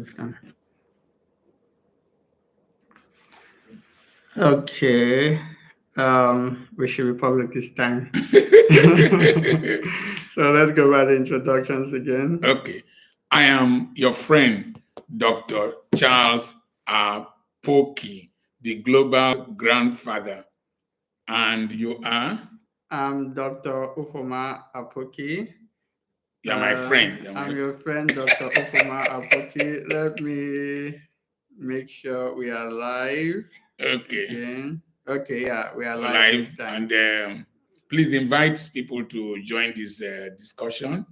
understand. Okay. We should be public this time. So let's go by the introductions again. Okay. I am your friend, Dr. Charles Apoki, the global grandfather. And you are? I'm Dr. Ufoma Apoki. You're my friend. I'm your friend, Dr. Ufoma Apoki. Let me make sure we are live. Okay. Again. Okay, yeah, we are live Live. this time. And please invite people to join this discussion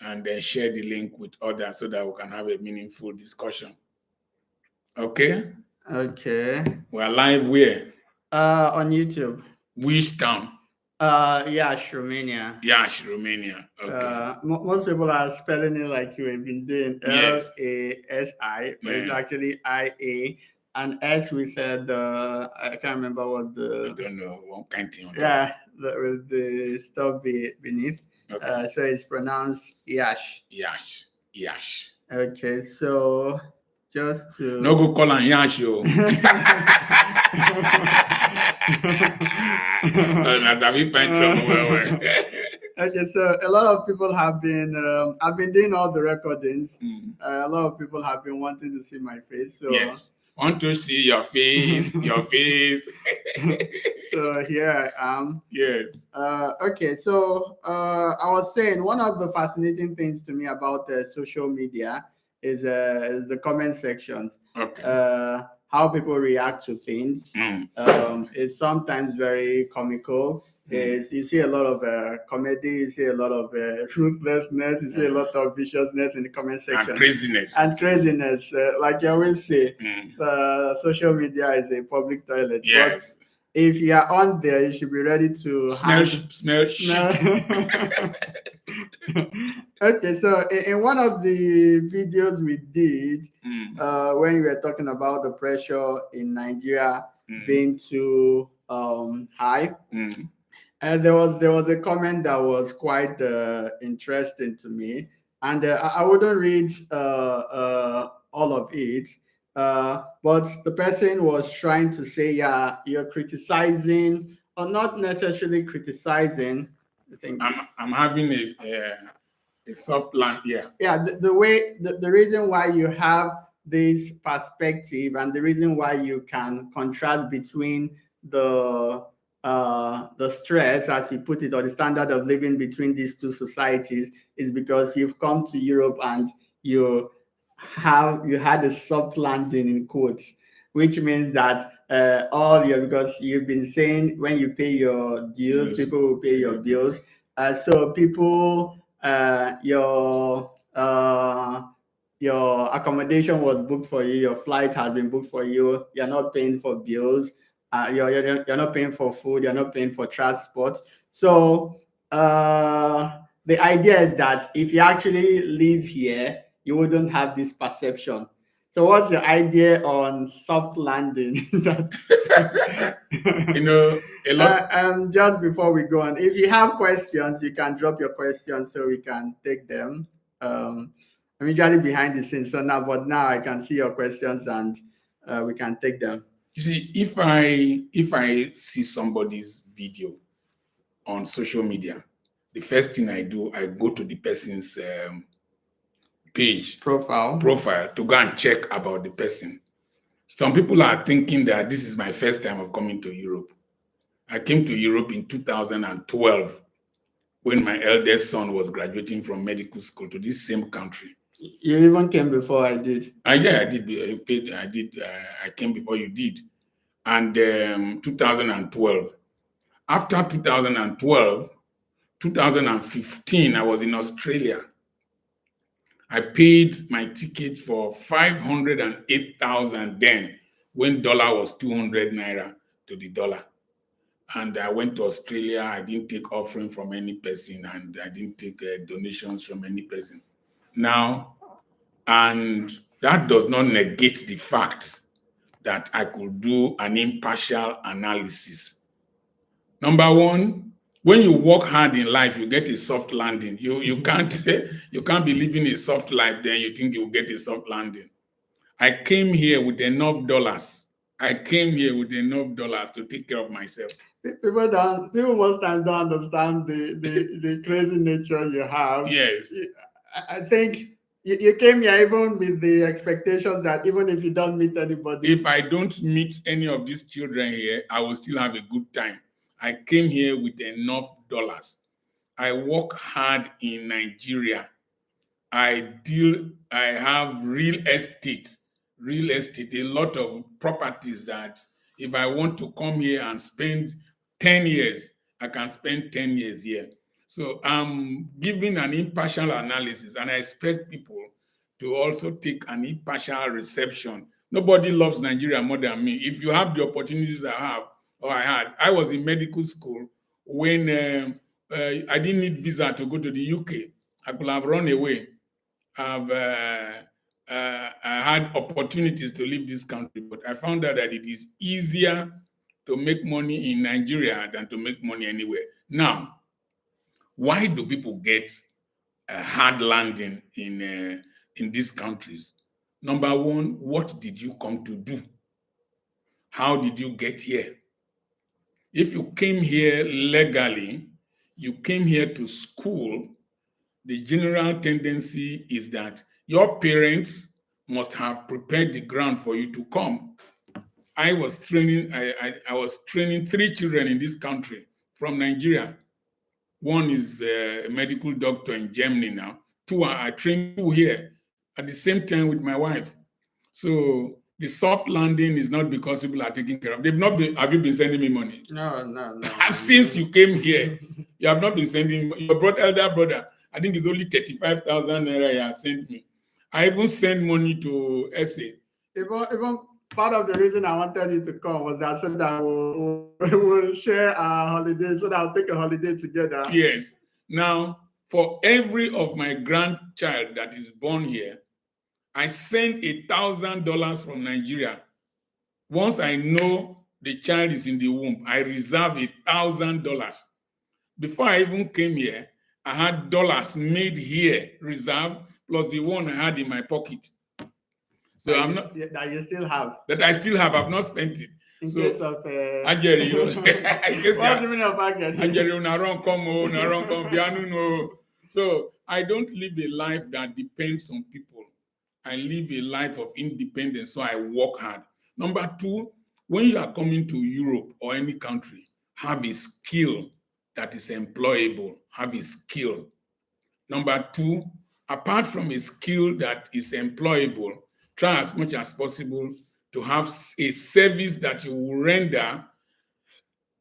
and share the link with others so that we can have a meaningful discussion. Okay? Okay. We're live where? On YouTube. Which town? Yash, Romania. Yash, Romania. Okay. Most people are spelling it like you have been doing. Yes. Lasi, but it's actually IA. And S we said I can't remember what the. I don't know one kind thing. Yeah, with the stuff beneath. Okay. So it's pronounced Yash. Yash. Yash. Okay, so just to. No go call on Yash, yo. Okay, so a lot of people have been. I've been doing all the recordings. A lot of people have been wanting to see my face. So yes, want to see your face, your face. So here I am. Yes. Okay, so I was saying one of the fascinating things to me about social media is the comment sections. Okay. How people react to things. It's sometimes very comical. You see a lot of comedy, you see a lot of ruthlessness, you see a lot of viciousness in the comment section. And craziness. Like you always say, social media is a public toilet. Yes. But if you are on there, you should be ready to smell shit. Okay, so in one of the videos we did, when we were talking about the pressure in Nigeria being too high, and there was a comment that was quite interesting to me, and I wouldn't read all of it, but the person was trying to say, yeah, you're criticizing, or not necessarily criticizing. I think I'm having a soft land here. Yeah, the reason why you have this perspective and the reason why you can contrast between the stress, as you put it, or the standard of living between these two societies is because you've come to Europe and you had a soft landing in quotes, which means that because you've been saying when you pay your dues, people will pay your bills. So people, your accommodation was booked for you, your flight has been booked for you, you're not paying for bills, you're not paying for food, you're not paying for transport. So the idea is that if you actually live here, you wouldn't have this perception. So what's your idea on soft landing? A lot. Just before we go on, if you have questions, you can drop your questions so we can take them. I'm usually behind the scenes, but now I can see your questions and we can take them. You see, if I see somebody's video on social media, the first thing I do, I go to the person's page profile to go and check about the person. Some people are thinking that this is my first time of coming to Europe. I came to Europe in 2012 when my eldest son was graduating from medical school to this same country. You even came before I did. Yeah, I did. I came before you did. And 2012. After 2012, 2015, I was in Australia. I paid my ticket for 508,000 then, when dollar was 200 naira to the dollar. And I went to Australia. I didn't take offering from any person, and I didn't take donations from any person. Now, and that does not negate the fact that I could do an impartial analysis. Number one, when you work hard in life, you get a soft landing. You can't you can't be living a soft life, then you think you'll get a soft landing. I came here with enough dollars. I came here with enough dollars to take care of myself. People most times don't understand the crazy nature you have. Yes. I think you came here even with the expectations that even if you don't meet anybody. If I don't meet any of these children here, I will still have a good time. I came here with enough dollars. I work hard in Nigeria. I have real estate, a lot of properties that if I want to come here and spend 10 years, I can spend 10 years here. So I'm giving an impartial analysis, and I expect people to also take an impartial reception. Nobody loves Nigeria more than me. If you have the opportunities I have, or I had, I was in medical school when I didn't need visa to go to the UK. I could have run away. I had opportunities to leave this country, but I found out that it is easier to make money in Nigeria than to make money anywhere. Now, why do people get a hard landing in these countries? Number one, what did you come to do? How did you get here? If you came here legally, you came here to school, the general tendency is that your parents must have prepared the ground for you to come. I was training 3 children in this country from Nigeria. One is a medical doctor in Germany now. I trained 2 here at the same time with my wife. So the soft landing is not because people are taking care of. Have you been sending me money? No. Since you came here, you have not been sending your elder brother. I think it's only 35,000 naira he has sent me. I even send money to SA. Even part of the reason I wanted you to come was that so that we'll share our holiday, so that I'll take a holiday together. Yes. Now, for every of my grandchild that is born here, I send $1,000 from Nigeria. Once I know the child is in the womb, I reserve $1,000. Before I even came here, I had dollars made here, reserved, plus the one I had in my pocket. So that you still have. That I still have. I've not spent it. In case of Ajeri, what's the meaning of Ajeri? Ajeri, so I don't live a life that depends on people. I live a life of independence, so I work hard. Number 2, when you are coming to Europe or any country, have a skill that is employable. Have a skill. Number 2, apart from a skill that is employable, try as much as possible to have a service that you will render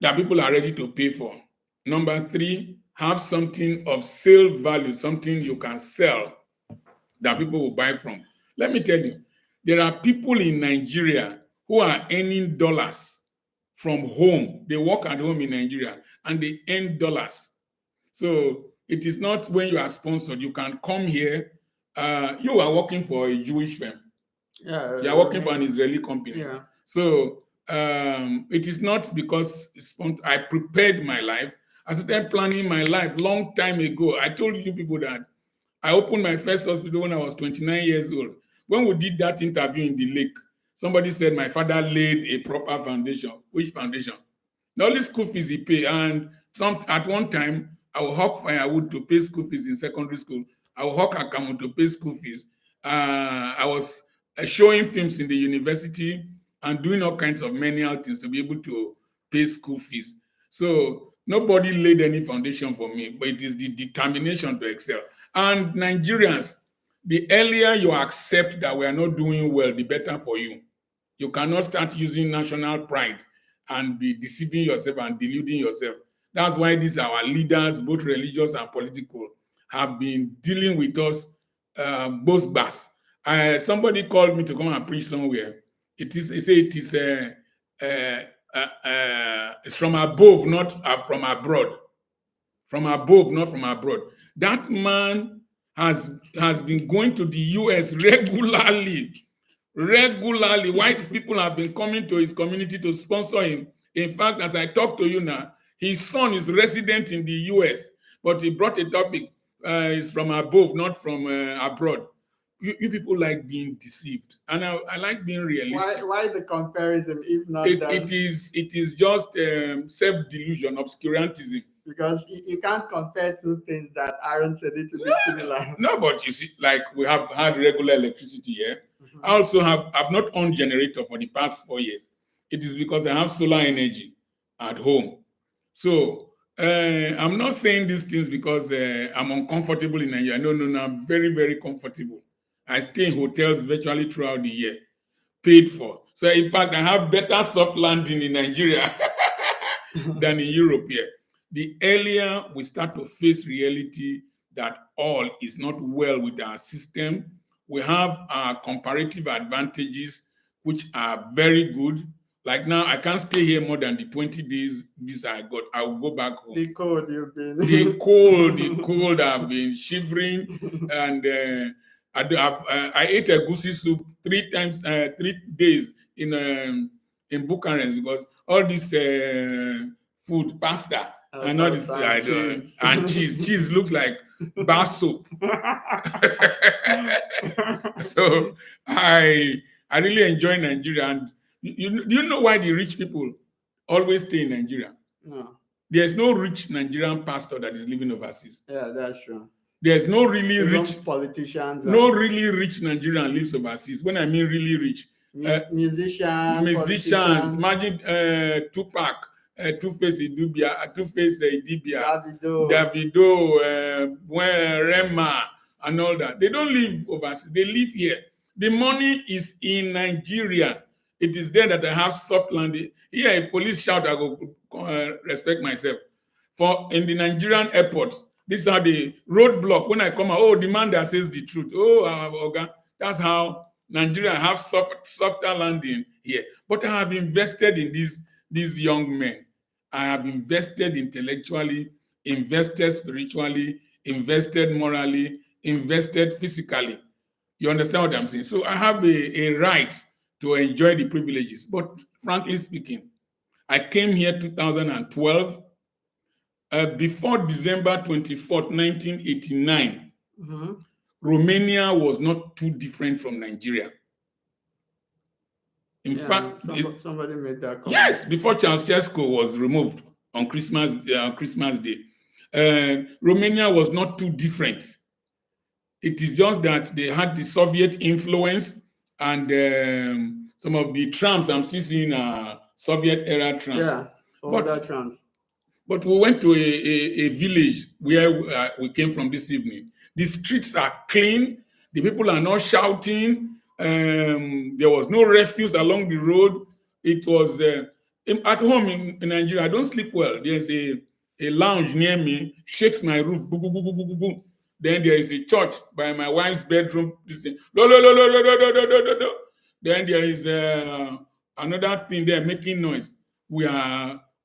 that people are ready to pay for. Number 3, have something of sale value, something you can sell that people will buy from. Let me tell you, there are people in Nigeria who are earning dollars from home. They work at home in Nigeria and they earn dollars. So it is not when you are sponsored, you can come here. You are working for a Jewish firm. Yeah, you are working for an Israeli company. Yeah. So it is not because I prepared my life. I started planning my life long time ago. I told you people that I opened my first hospital when I was 29 years old. When we did that interview in the lake, somebody said my father laid a proper foundation. Which foundation? The only school fees he paid. And at one time, I would hawk firewood to pay school fees in secondary school. I would hawk akamu to pay school fees. I was showing films in the university and doing all kinds of menial things to be able to pay school fees. So nobody laid any foundation for me, but it is the determination to excel. And Nigerians, the earlier you accept that we are not doing well, the better for you. You cannot start using national pride and be deceiving yourself and deluding yourself. That's why these our leaders, both religious and political, have been dealing with us both bars. Somebody called me to come and preach somewhere. It's from above, not from abroad. From above, not from abroad. That man has been going to the US regularly. White people have been coming to his community to sponsor him. In fact, as I talk to you now, His son is resident in the US, but he brought a topic. It's from above, not from abroad. You people like being deceived, and I like being realistic. Why the comparison if not it is just self-delusion, obscurantism. Because you can't compare two things that aren't a little bit similar. No, but you see, like we have had regular electricity here. I also I've not owned generator for the past 4 years. It is because I have solar energy at home. So I'm not saying these things because I'm uncomfortable in Nigeria. No, I'm very, very comfortable. I stay in hotels virtually throughout the year, paid for. So in fact, I have better soft landing in Nigeria than in Europe here. The earlier we start to face reality that all is not well with our system, we have our comparative advantages, which are very good. Like now, I can't stay here more than the 20 days visa I got. I will go back home. The cold you've been. The cold. I've been shivering, and I ate a goosey soup 3 days in Bucharest because all this food, pasta, and all this, and cheese. Cheese looks like bar soap. So I really enjoy Nigeria. And do you know why the rich people always stay in Nigeria? No. There's no rich Nigerian pastor that is living overseas. Yeah, that's true. There's no really rich politicians. No really rich Nigerian lives overseas. When I mean really rich, musicians. Imagine Tupac, Two-Face Idibia, Davido, Rema, and all that. They don't live overseas. They live here. The money is in Nigeria. It is there that I have soft landing. Here, a police shout, I go respect myself. For in the Nigerian airport, these are the roadblock. When I come out, oh, the man that says the truth. Oh, okay. That's how Nigeria have softer landing here. But I have invested in these young men. I have invested intellectually, invested spiritually, invested morally, invested physically. You understand what I'm saying? So I have a right to enjoy the privileges. But frankly speaking, I came here 2012. Before December 24th, 1989, Romania was not too different from Nigeria. In fact, somebody made that comment. Yes, before Ceausescu was removed on Christmas Day, Romania was not too different. It is just that they had the Soviet influence and some of the trams. I'm still seeing Soviet era trams. Yeah, older trams. But we went to a village where we came from this evening. The streets are clean. The people are not shouting. There was no refuse along the road. It was at home in Nigeria. I don't sleep well. There's a lounge near me, shakes my roof. Boo, boo, boo, boo, boo, boo. Then there is a church by my wife's bedroom. This thing. Then there is another thing there making noise.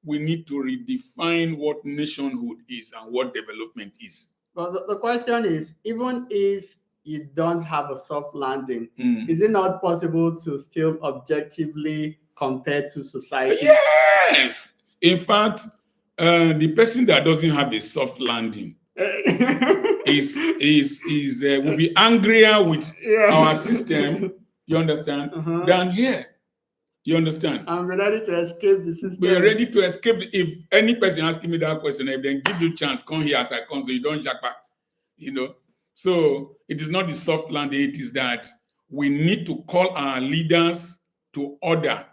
We need to redefine what nationhood is and what development is. But the question is, even if you don't have a soft landing, is it not possible to still objectively compare to society? Yes. In fact, the person that doesn't have a soft landing will be angrier with our system, you understand, than here. You understand? I'm ready to escape the system. We're ready to escape. If any person asking me that question, I then give you a chance, come here as I come, so you don't jack back. You know? So it is not the soft landing, it is that we need to call our leaders to order.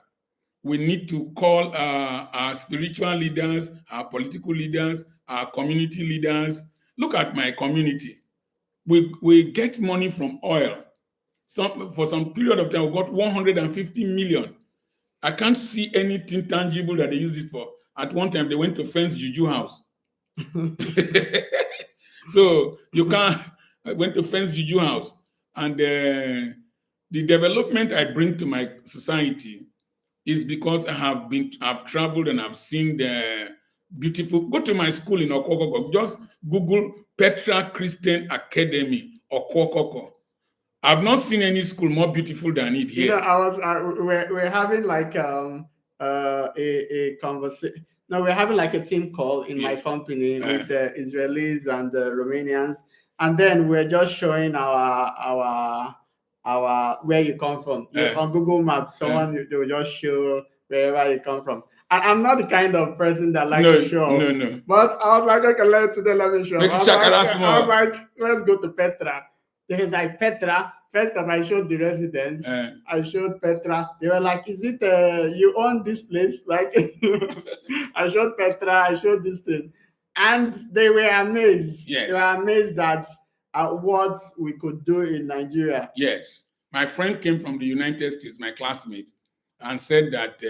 We need to call our spiritual leaders, our political leaders, our community leaders. Look at my community. We get money from oil. For some period of time, we got 150 million. I can't see anything tangible that they use it for. At one time, they went to fence Juju house. So you can't. I went to fence Juju house, and the development I bring to my society is because I've traveled and I've seen the beautiful. Go to my school in Okokoko. Just Google Petra Christian Academy Okokoko. I've not seen any school more beautiful than it here. You know, we're having like a conversation. No, we're having like a team call in my company with the Israelis and the Romanians, and then we're just showing our where you come from. On Google Maps, someone they will just show wherever you come from. And I'm not the kind of person that likes to show off. No. But I was like, okay, let me show off. I was like, let's go to Petra. He's like, Petra. First time I showed the residents, I showed Petra. They were like, is it you own this place? Like, I showed Petra, I showed this thing. And they were amazed. Yes. They were amazed at what we could do in Nigeria. Yes. My friend came from the United States, my classmate, and said that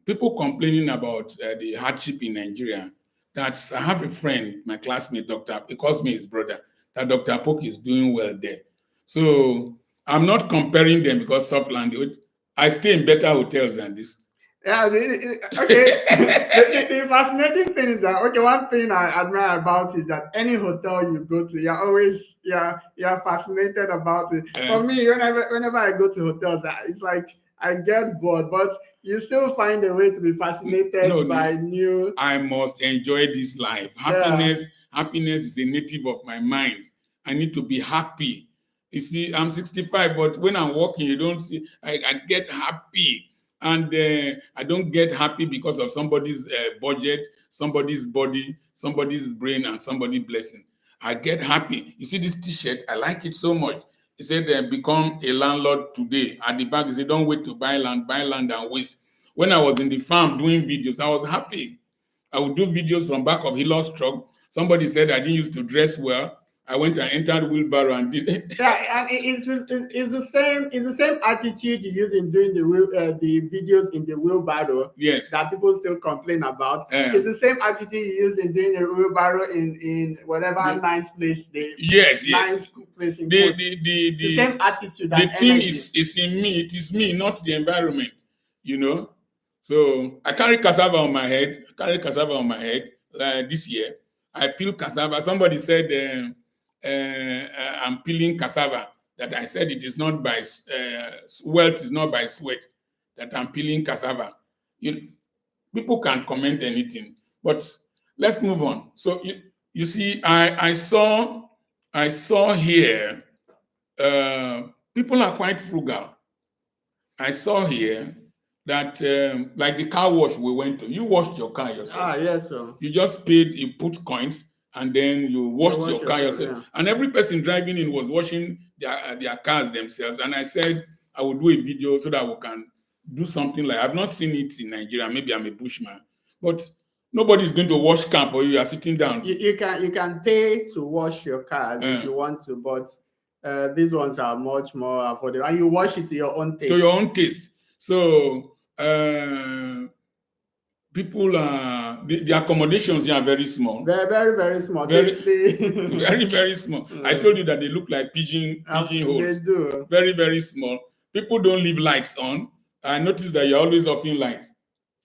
people complaining about the hardship in Nigeria, that I have a friend, my classmate, he calls me his brother, that Dr. Apoki is doing well there. So I'm not comparing them because soft landing. I stay in better hotels than this. Yeah, okay. The fascinating thing is that, okay, one thing I admire about is that any hotel you go to, you're fascinated about it. For me, whenever I go to hotels, it's like I get bored, but you still find a way to be fascinated by new. I must enjoy this life. Happiness is a native of my mind. I need to be happy. You see, I'm 65, but when I'm walking, you don't see, I get happy. And I don't get happy because of somebody's budget, somebody's body, somebody's brain, and somebody's blessing. I get happy. You see this T-shirt, I like it so much. He said, become a landlord today. At the back, he said, don't wait to buy land and waste. When I was in the farm doing videos, I was happy. I would do videos from back of Hillo's truck. Somebody said I didn't used to dress well. I went and entered wheelbarrow and did it. Yeah, and it's the same attitude you use in doing the videos in the wheelbarrow. Yes. That people still complain about. It's the same attitude you use in doing a wheelbarrow in whatever nice place nice place in the same attitude. The thing is in me. It is me, not the environment. You know. So I carry cassava on my head. This year. I peel cassava. Somebody said. I'm peeling cassava, that I said it is not by wealth is not by sweat, that I'm peeling cassava. People can comment anything, but let's move on. So you see, I saw here people are quite frugal. I saw here that like the car wash we went to, you washed your car yourself. Yes, sir. You just paid, you put coins, and then you washed your car yourself. Yeah. And every person driving in was washing their cars themselves. And I said I would do a video so that we can do something like, I've not seen it in Nigeria. Maybe I'm a bushman, but nobody's going to wash car for you. You are sitting down. You can pay to wash your cars if you want to, but these ones are much more affordable, and you wash it to your own taste. To your own taste. So people are the accommodations here are very small. They're very, very small. Very, very small. I told you that they look like pigeon holes. They do. Very, very small. People don't leave lights on. I noticed that you're always offing lights.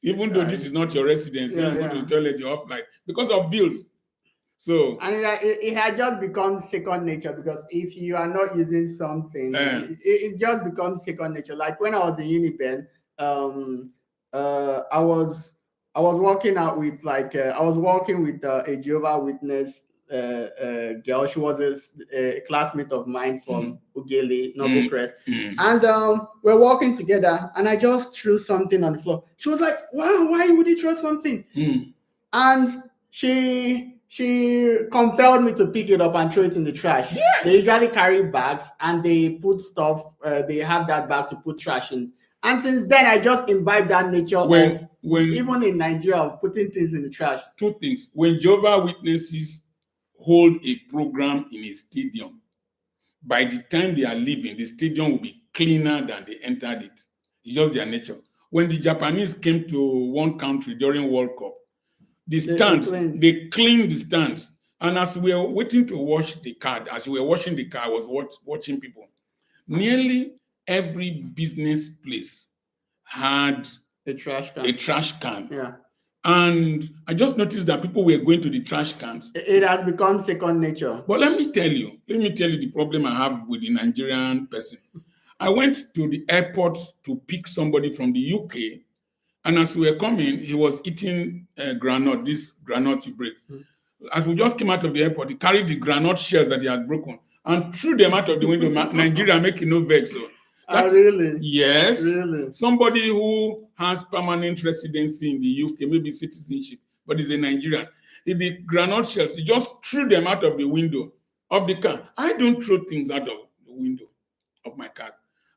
Even though this is not your residence, when you go to the toilet, you're off light because of bills. So and it had just become second nature, because if you are not using something, it just becomes second nature. Like when I was in Uniben, I was working out with I was working with a Jehovah Witness girl. She was a classmate of mine from Ughelli, Noble Crest. And we're walking together, and I just threw something on the floor. She was like, wow, why would you throw something? And she compelled me to pick it up and throw it in the trash. Yes. They usually carry bags, and they put stuff, they have that bag to put trash in. And since then, I just imbibed that nature even in Nigeria, of putting things in the trash. Two things. When Jehovah Witnesses hold a program in a stadium, by the time they are leaving, the stadium will be cleaner than they entered it. It's just their nature. When the Japanese came to one country during World Cup, they cleaned the stands. And as we were waiting to wash the car, as we were washing the car, I was watching people. Nearly every business place had a trash can. Yeah. And I just noticed that people were going to the trash cans. It has become second nature. But let me tell you the problem I have with the Nigerian person. I went to the airport to pick somebody from the UK, And as we were coming, he was eating granite, this granite you break. As we just came out of the airport, he carried the granite shells that he had broken and threw them out of the window. Nigeria making no vex. So really? Yes. Really? Somebody who has permanent residency in the UK, maybe citizenship, but is a Nigerian. If the granite shells, he just threw them out of the window of the car. I don't throw things out of the window of my car.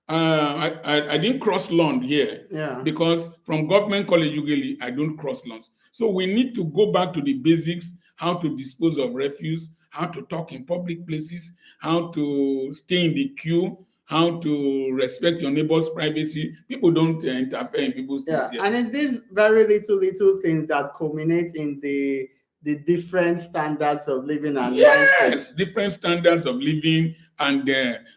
I didn't cross lawn here because from government college usually I don't cross lawns. So we need to go back to the basics: how to dispose of refuse, how to talk in public places, how to stay in the queue, how to respect your neighbor's privacy. People don't interfere in people's things here. And it's these very little things that culminate in the different standards of living and mindset. Different standards of living. And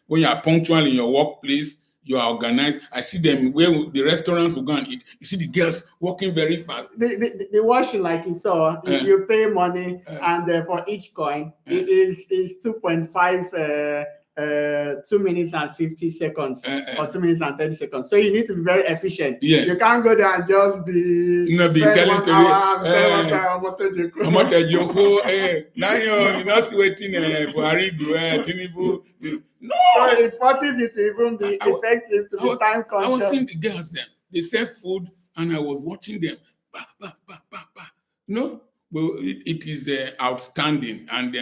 when you are punctual in your workplace, you are organized. I see them where the restaurants will go and eat. You see the girls walking very fast. The washing, like you saw, you pay money, and for each coin, it is 2.5 2 minutes and 50 seconds or 2 minutes and 30 seconds. So you need to be very efficient. Yes. You can't go there and just be telling story. No. So it forces you to even be effective, to be time conscious. I was seeing the girls then. They serve food and I was watching them. No, well, it is outstanding, and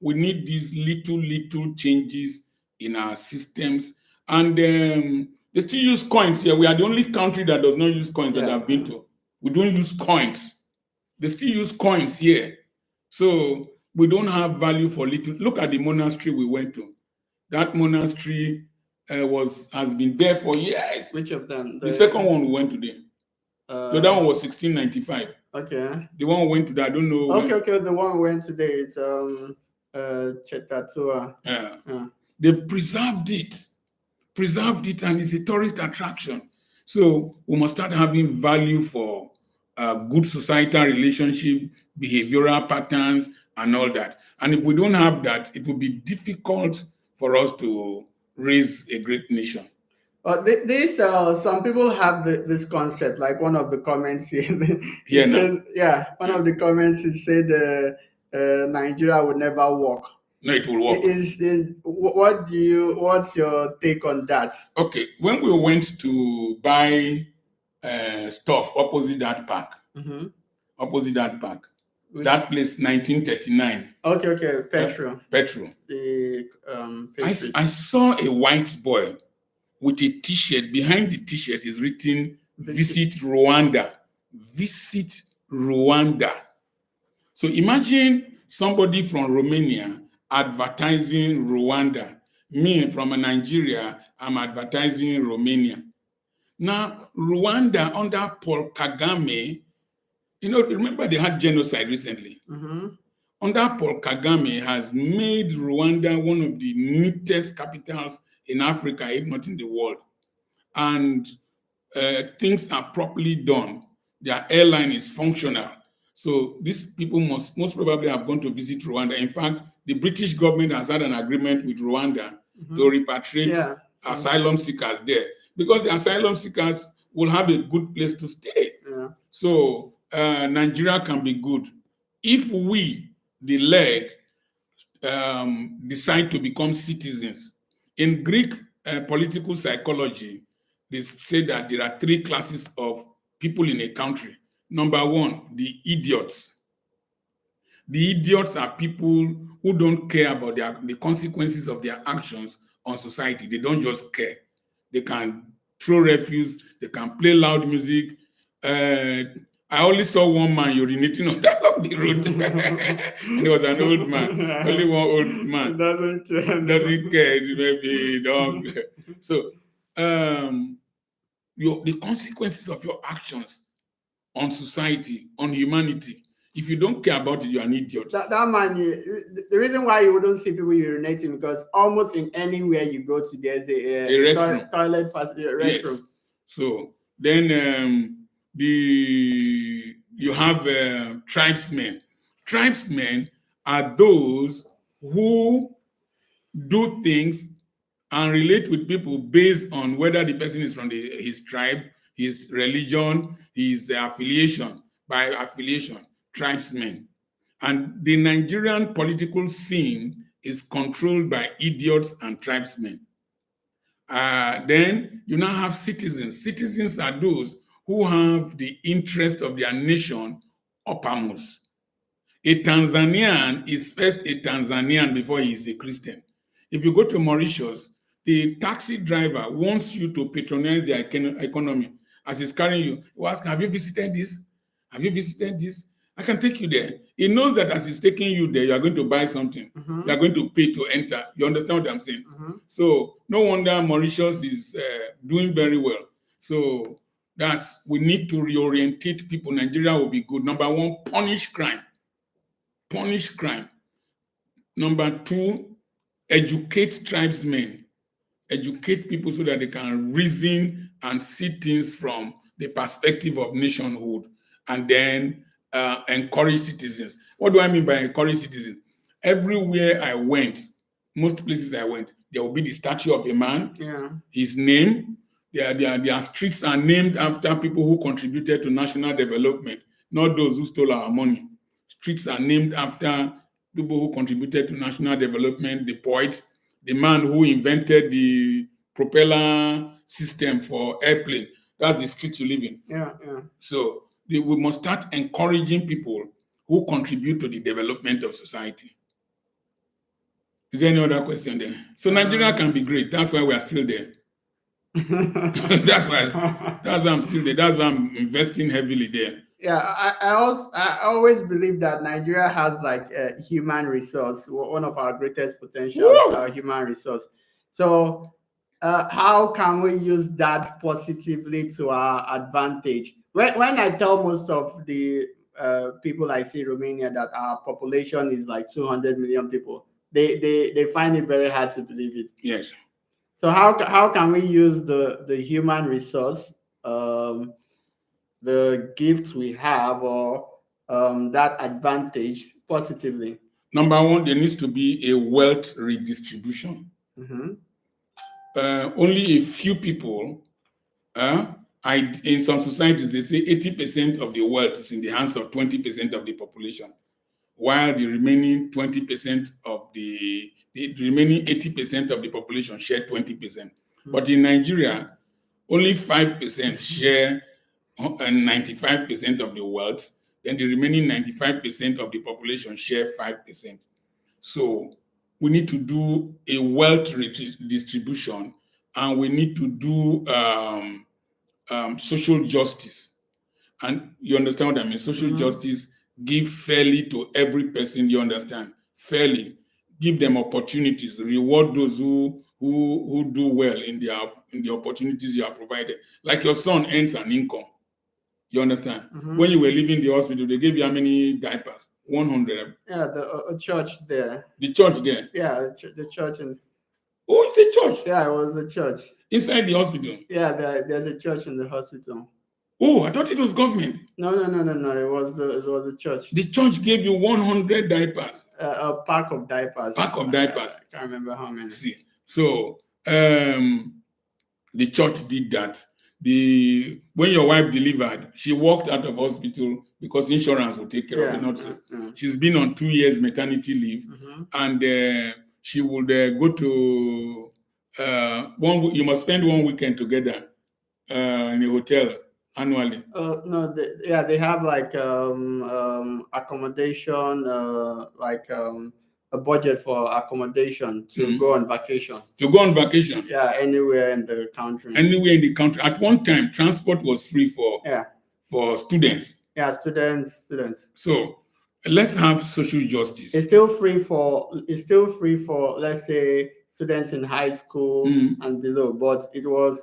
we need these little changes in our systems. And they still use coins here. We are the only country that does not use coins that I've been to. We don't use coins. They still use coins here. So we don't have value for little. Look at the monastery we went to. That monastery has been there for years. Which of them? The second one we went to there. So that one was 1695. Okay. The one we went to, I don't know. Okay. The one we went today is Chetatua. They've preserved it, and it's a tourist attraction. So we must start having value for good societal relationship, behavioral patterns, and all that. And if we don't have that, it will be difficult for us to raise a great nation. Some people have this concept, like one of the comments here. One of the comments it said Nigeria would never work. No, it will work. What's your take on that? Okay, when we went to buy stuff opposite that park, that place, 1939. Okay, Petro. I saw a white boy with a T-shirt. Behind the T-shirt is written, Visit Rwanda. Visit Rwanda. So imagine somebody from Romania advertising Rwanda. Me from Nigeria, I'm advertising Romania. Now, Rwanda under Paul Kagame, remember they had genocide recently. Under Paul Kagame has made Rwanda one of the neatest capitals in Africa, if not in the world. And things are properly done. Their airline is functional. So these people most probably have gone to visit Rwanda. In fact, the British government has had an agreement with Rwanda to repatriate asylum seekers there, because the asylum seekers will have a good place to stay. So Nigeria can be good if we, the led, decide to become citizens. In Greek political psychology, they say that there are 3 classes of people in a country. Number 1, the idiots. The idiots are people who don't care about the consequences of their actions on society. They don't just care. They can throw refuse, they can play loud music. I only saw one man urinating on the road. And he was an old man. Only one old man. Doesn't care. Maybe dog. So the consequences of your actions on society, on humanity, if you don't care about it, you're an idiot. That man, the reason why you wouldn't see people urinating, because almost in anywhere you go to, there's a restroom. Toilet restroom. Yes. So then you have tribesmen. Tribesmen are those who do things and relate with people based on whether the person is from his tribe, his religion, his affiliation, by affiliation, tribesmen. And the Nigerian political scene is controlled by idiots and tribesmen. Then you now have citizens. Citizens are those who have the interest of their nation uppermost. A Tanzanian is first a Tanzanian before he is a Christian. If you go to Mauritius, the taxi driver wants you to patronize their economy. As he's carrying you, he will ask, have you visited this? Have you visited this? I can take you there. He knows that as he's taking you there, you are going to buy something. Mm-hmm. You are going to pay to enter. You understand what I'm saying? Mm-hmm. So no wonder Mauritius is doing very well. So we need to reorientate people. Nigeria will be good. Number one, punish crime. Punish crime. Number two, educate tribesmen. Educate people so that they can reason and see things from the perspective of nationhood, and then encourage citizens. What do I mean by encourage citizens? Everywhere I went, most places I went, there will be the statue of a man, his name. Their streets are named after people who contributed to national development, not those who stole our money. Streets are named after people who contributed to national development, the poet, the man who invented the propeller system for airplane. That's the street you live in. Yeah. So we must start encouraging people who contribute to the development of society. Is there any other question there? So Nigeria can be great. That's why we are still there. That's why I'm still there. That's why I'm investing heavily there. Yeah, I always believe that Nigeria has like a human resource. One of our greatest potentials, our human resource. So how can we use that positively to our advantage? When I tell most of the people I see in Romania that our population is like 200 million people, they find it very hard to believe it. Yes. So how can we use the human resource, the gifts we have, or that advantage positively? Number one, there needs to be a wealth redistribution. Mm-hmm. Only a few people, in some societies, they say 80% of the wealth is in the hands of 20% of the population, while the remaining 20% of the remaining 80% of the population share 20%. Mm-hmm. But in Nigeria, only 5% share 95% of the wealth, then the remaining 95% of the population share 5%. So we need to do a wealth distribution, and we need to do social justice. And you understand what I mean? Social mm-hmm. justice, give fairly to every person, you understand? Fairly. Give them opportunities, reward those who do well in the opportunities you are provided. Like your son earns an income. You understand? Mm-hmm. When you were leaving the hospital, they gave you how many diapers? 100. Yeah, the church there. The church there? Yeah, the church. Oh, it's a church? Yeah, it was the church. Inside the hospital? Yeah, there's a church in the hospital. Oh, I thought it was government. No. It was the church. The church gave you 100 diapers? A pack of diapers. Pack of diapers. I can't remember how many. See, so the church did that. When your wife delivered, she walked out of hospital because insurance will take care of it. Not so. She's been on 2 years maternity leave, mm-hmm. and she would go to you must spend 1 weekend together in a hotel annually. No, they have like accommodation, a budget for accommodation to mm-hmm. go on vacation. To go on vacation? Yeah, anywhere in the country. Anywhere in the country. At one time, transport was free for students. Yeah, students. So let's have social justice. It's still free for let's say students in high school mm-hmm. and below, but it was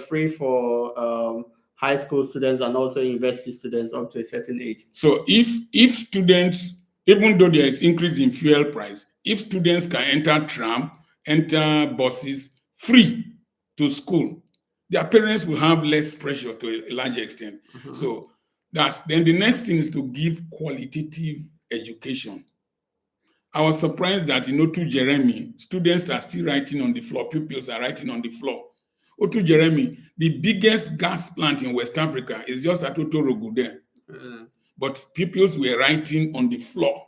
free for high school students and also university students up to a certain age. So if students, even though there is increase in fuel price, if students can enter tram, enter buses free to school, their parents will have less pressure to a large extent. Mm-hmm. So then the next thing is to give qualitative education. I was surprised that to Jeremy, students are still writing on the floor, pupils are writing on the floor. To Jeremy, The biggest gas plant in West Africa is just at Otorogu there. But pupils were writing on the floor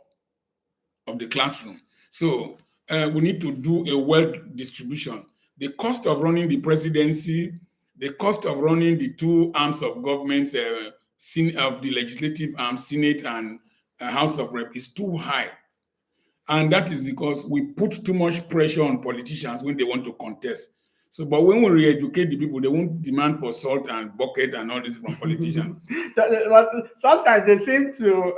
of the classroom. So we need to do a wealth distribution. The cost of running the presidency, the cost of running the two arms of government, of the legislative arm, Senate and House of Rep, is too high. And that is because we put too much pressure on politicians when they want to contest. So, but when we re-educate the people, they won't demand for salt and bucket and all this from politicians. But sometimes they seem to,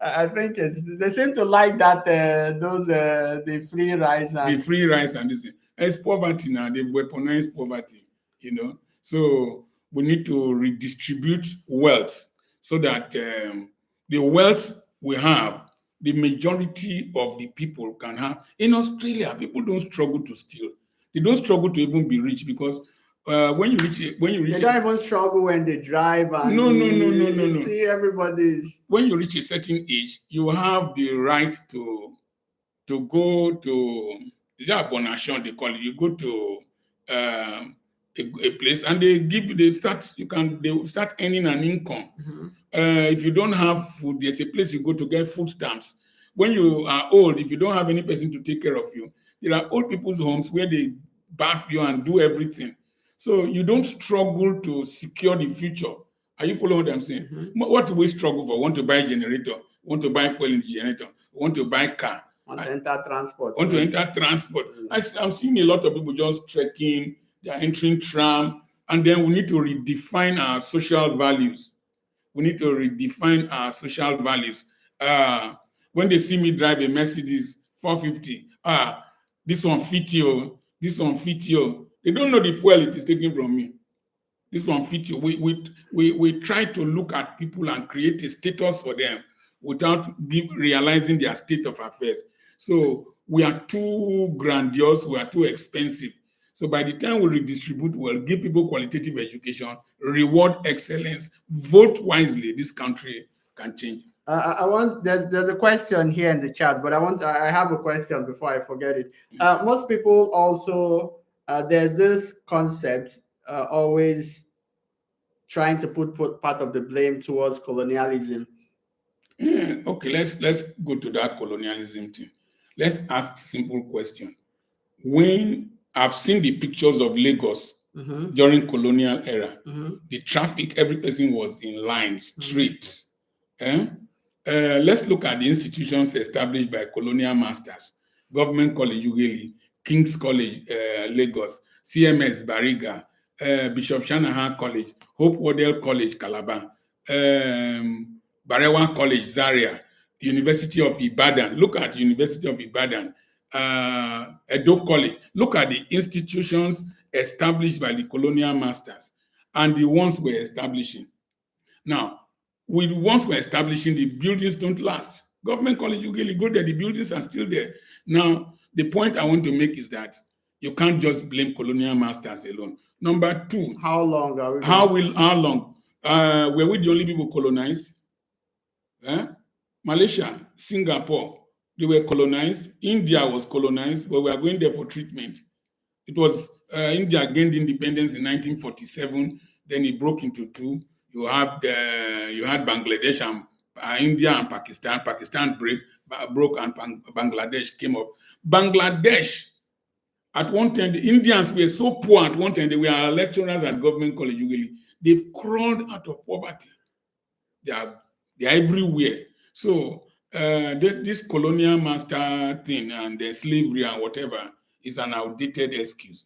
I think they seem to like that the free rice and the free rice and this. It's poverty now. They weaponize poverty, So we need to redistribute wealth so that the wealth we have, the majority of the people can have. In Australia, people don't struggle to steal. They don't struggle to even be rich because when you reach, they don't even struggle when they drive and no. See, everybody's. When you reach a certain age, you have the right to go to, is that Bonation they call it? You go to a place and they start earning an income. If you don't have food, there's a place you go to get food stamps. When you are old, if you don't have any person to take care of you, there are old people's homes where they bath you and do everything. So you don't struggle to secure the future. Are you following what I'm saying? What do we struggle for? Want to buy a generator? Want to buy fuel in the generator? Want to buy a car? Want to enter transport. I'm seeing a lot of people just trekking, they're entering tram, and then we need to redefine our social values. When they see me drive a Mercedes 450, this one fit you. They don't know the fuel it is taking from me. This one fit you. We try to look at people and create a status for them without realizing their state of affairs. So we are too grandiose, we are too expensive. So by the time we redistribute well, give people qualitative education, reward excellence, vote wisely, this country can change. There's a question here in the chat, but I have a question before I forget it. Most people also, there's this concept always trying to put part of the blame towards colonialism. Okay, let's go to that colonialism thing. Let's ask simple question. When I've seen the pictures of Lagos during colonial era, the traffic, every person was in line, straight. Let's look at the institutions established by colonial masters. Government College Ughelli, King's College Lagos, CMS Bariga, Bishop Shanahan College, Hope Waddell College Calabar, Barewa College Zaria, University of Ibadan. Look at University of Ibadan, Edo College. Look at the institutions established by the colonial masters and the ones we're establishing. Now, with the ones we're establishing, the buildings don't last. Government College, you really go there, the buildings are still there. Now, the point I want to make is that you can't just blame colonial masters alone. Number two, how long are we? How long? Were we the only people colonized? Malaysia, Singapore, they were colonized. India was colonized, but we are going there for treatment. It was India gained independence in 1947. Then it broke into two. You had Bangladesh and India and Pakistan. Pakistan broke and Bangladesh came up. Bangladesh, at one time, the Indians were so poor at one time, they were lecturers at Government College Ughelli. They've crawled out of poverty. They are everywhere. So this colonial master thing and the slavery and whatever is an outdated excuse.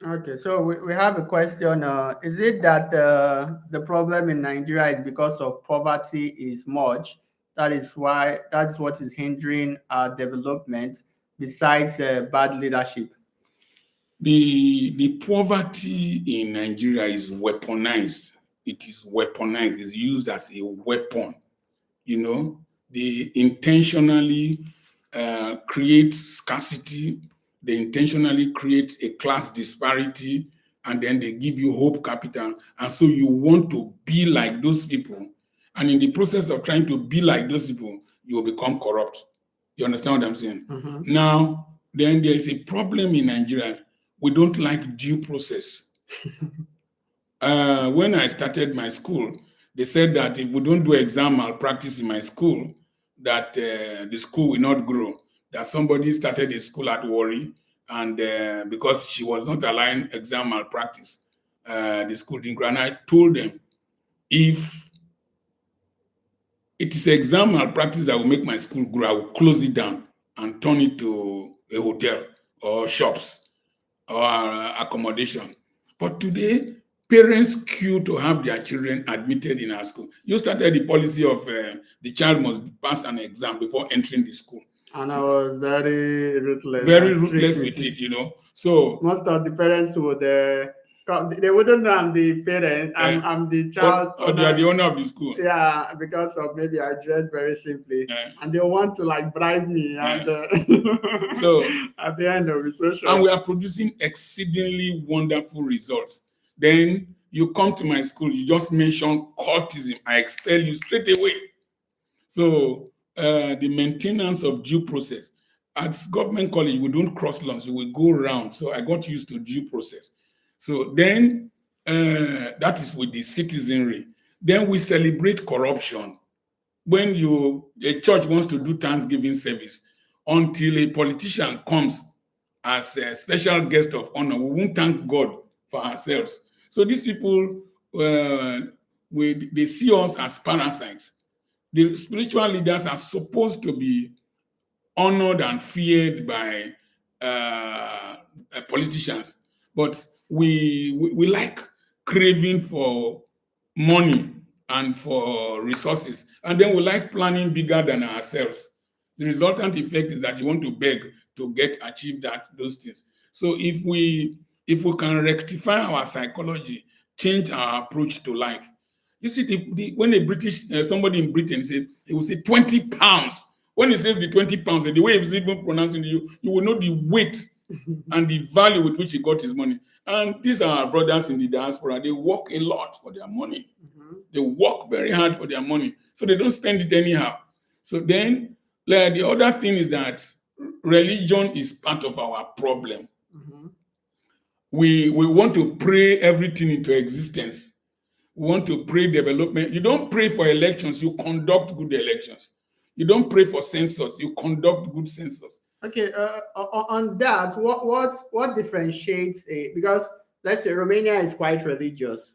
Okay, so we have a question. Is it that the problem in Nigeria is because of poverty is much? That's what is hindering our development, besides bad leadership? The poverty in Nigeria is weaponized. It is weaponized. It's used as a weapon. They intentionally create scarcity. They intentionally create a class disparity, and then they give you hope capital. And so you want to be like those people. And in the process of trying to be like those people, you will become corrupt. You understand what I'm saying? Now, then there is a problem in Nigeria. We don't like due process. When I started my school, they said that if we don't do exam malpractice in my school, that the school will not grow. That somebody started a school at Warri, and because she was not allowing exam malpractice, the school didn't grow. And I told them, if it is exam malpractice that will make my school grow, I will close it down and turn it to a hotel or shops or accommodation. But today, parents queue to have their children admitted in our school. You started the policy of the child must pass an exam before entering the school. And I was very ruthless. Very ruthless with it, you know. So most of the parents would they wouldn't know I'm the parent. I'm the child. Or they are the owner of the school. Yeah, because of maybe I dress very simply, and they want to like bribe me, and so at the end of the social. And we are producing exceedingly wonderful results. Then you come to my school, you just mention cultism, I expel you straight away. So the maintenance of due process. At government college, we don't cross laws, we will go around. So I got used to due process. So then that is with the citizenry. Then we celebrate corruption. When a church wants to do Thanksgiving service, until a politician comes as a special guest of honor, we won't thank God for ourselves. So these people, they see us as parasites. The spiritual leaders are supposed to be honored and feared by politicians, but we like craving for money and for resources, and then we like planning bigger than ourselves. The resultant effect is that you want to beg to achieve those things. So if we can rectify our psychology, change our approach to life. You see, when a British somebody in Britain said, he will say 20 pounds. When he says the 20 pounds, the way he's even pronouncing it, you will know the weight and the value with which he got his money. And these are our brothers in the diaspora. They work a lot for their money. They work very hard for their money. So they don't spend it anyhow. So then the other thing is that religion is part of our problem. We want to pray everything into existence. We want to pray development. You don't pray for elections, you conduct good elections. You don't pray for census, you conduct good census. Okay, on that, what differentiates because let's say Romania is quite religious.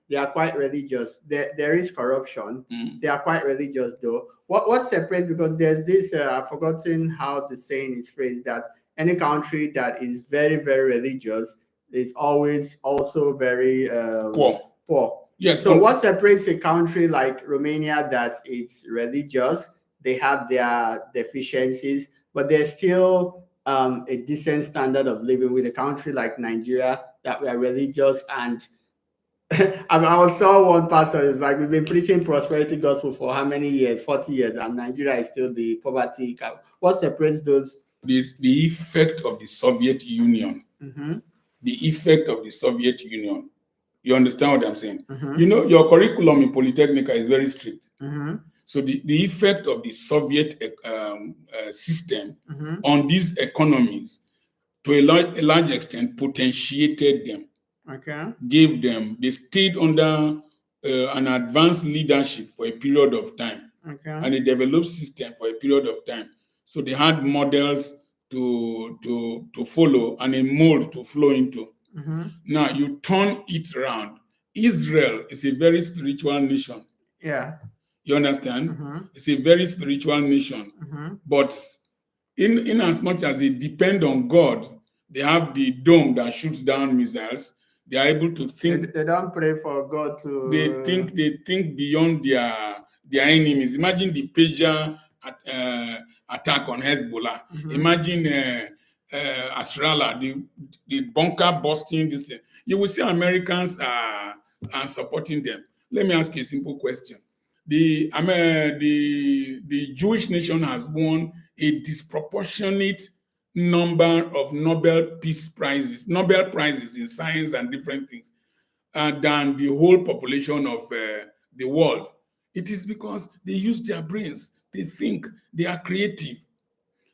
They are quite religious. There is corruption. They are quite religious though. What separates, because there's this I've forgotten how the saying is phrased, that any country that is very, very religious is always also very poor. Yes. So what separates a country like Romania that is religious? They have their deficiencies, but there's still a decent standard of living, with a country like Nigeria that we are religious. And I saw one pastor is like, we've been preaching prosperity gospel for how many years? 40 years, and Nigeria is still the poverty cap. What separates those? The effect of the Soviet Union. The effect of the Soviet Union. You understand what I'm saying? You know, your curriculum in Polytechnica is very strict. So the effect of the Soviet system on these economies, to a large extent, potentiated them. Gave them, they stayed under an advanced leadership for a period of time. And a developed system for a period of time. So they had models to follow and a mold to flow into. Now you turn it around. Israel is a very spiritual nation. You understand? It's a very spiritual nation. But in as much as they depend on God, they have the dome that shoots down missiles. They are able to think. They don't pray for God to. They think beyond their enemies. Imagine the pager attack on Hezbollah. Imagine Nasrallah, the bunker busting. This thing. You will see Americans are supporting them. Let me ask you a simple question. The Jewish nation has won a disproportionate number of Nobel Prizes in science and different things, than the whole population of the world. It is because they use their brains. They think. They are creative.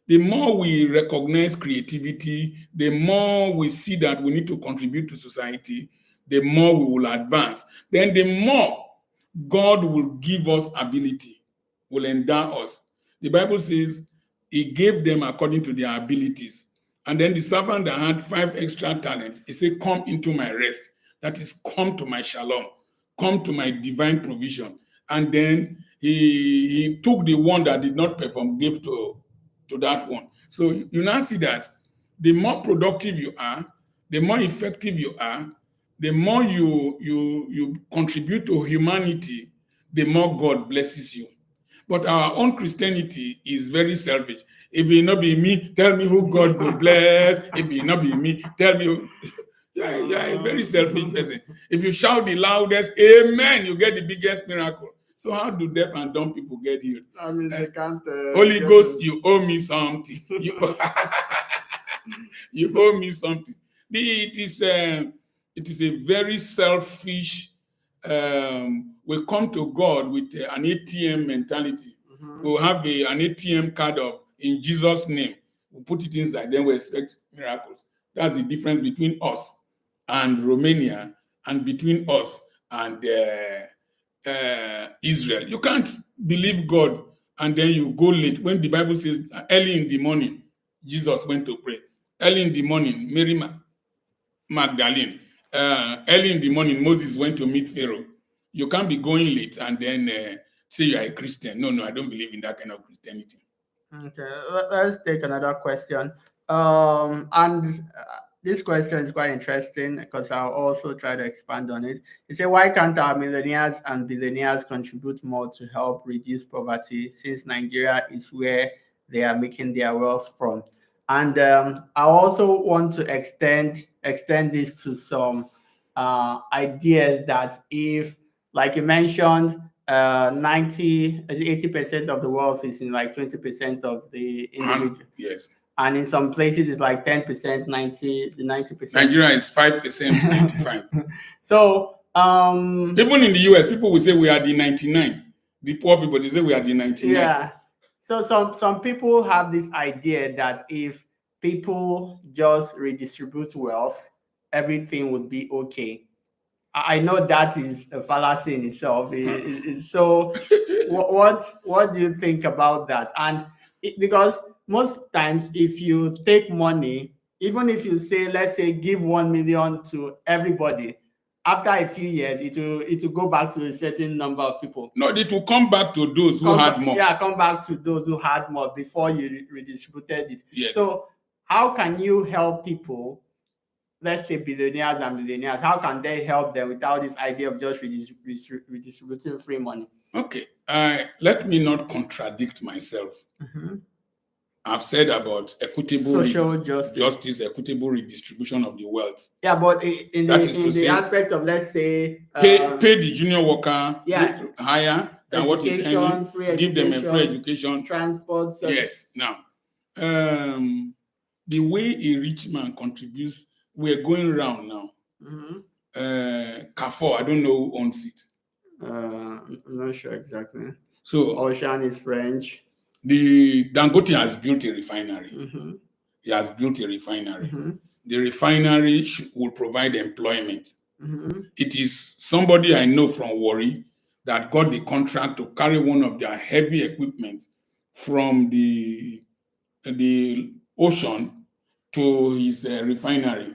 The more we recognize creativity, the more we see that we need to contribute to society, the more we will advance. Then the more God will give us ability, will endow us. The Bible says he gave them according to their abilities. And then the servant that had 5 extra talents, he said, come into my rest. That is, come to my shalom. Come to my divine provision. And then he took the one that did not perform, gave to that one. So you now see that the more productive you are, the more effective you are, the more you contribute to humanity, the more God blesses you. But our own Christianity is very selfish. If it not be me, tell me who God will bless. If it not be me, tell me who. You're a very selfish person. If you shout the loudest, amen, you get the biggest miracle. So how do deaf and dumb people get healed? I mean, they can't. Holy Ghost, you owe me something. You owe me something. It is a very selfish. We come to God with an ATM mentality. We'll have an ATM card of in Jesus' name. We put it inside, then we expect miracles. That's the difference between us and Romania, and between us and Israel. You can't believe God and then you go late. When the Bible says early in the morning, Jesus went to pray. Early in the morning, Mary Magdalene. Early in the morning, Moses went to meet Pharaoh. You can't be going late and then say you are a Christian. No, I don't believe in that kind of Christianity. Okay, let's take another question. This question is quite interesting because I'll also try to expand on it. You say, why can't our millionaires and billionaires contribute more to help reduce poverty, since Nigeria is where they are making their wealth from? And I also want to extend this to some ideas that, if, like you mentioned, 80% of the wealth is in like 20% of the individual. Yes. And in some places it's like 10%, 90%. Nigeria is 5%, 95. So even in the US, people will say we are the 99. The poor people, they say we are the 99. Yeah. So some people have this idea that if people just redistribute wealth, everything would be okay. I know that is a fallacy in itself. So what do you think about that? And because most times, if you take money, even if you say, let's say, give 1 million to everybody, after a few years, it will go back to a certain number of people. No, it will come back to those who had more. Yeah, come back to those who had more before you redistributed it. Yes. So how can you help people? Let's say billionaires and millionaires, how can they help them without this idea of just redistributing free money? Okay, let me not contradict myself. I've said about equitable social justice, equitable redistribution of the wealth. Yeah, but in the aspect of, let's say, pay the junior worker higher than what is earning, give them a free education, transport service. Yes. Now, the way a rich man contributes, we're going around now. Carrefour, I don't know who owns it. I'm not sure exactly. So Ocean is French. The Dangote has built a refinery. He has built a refinery. The refinery will provide employment. It is somebody I know from Warri that got the contract to carry one of their heavy equipment from the ocean to his refinery.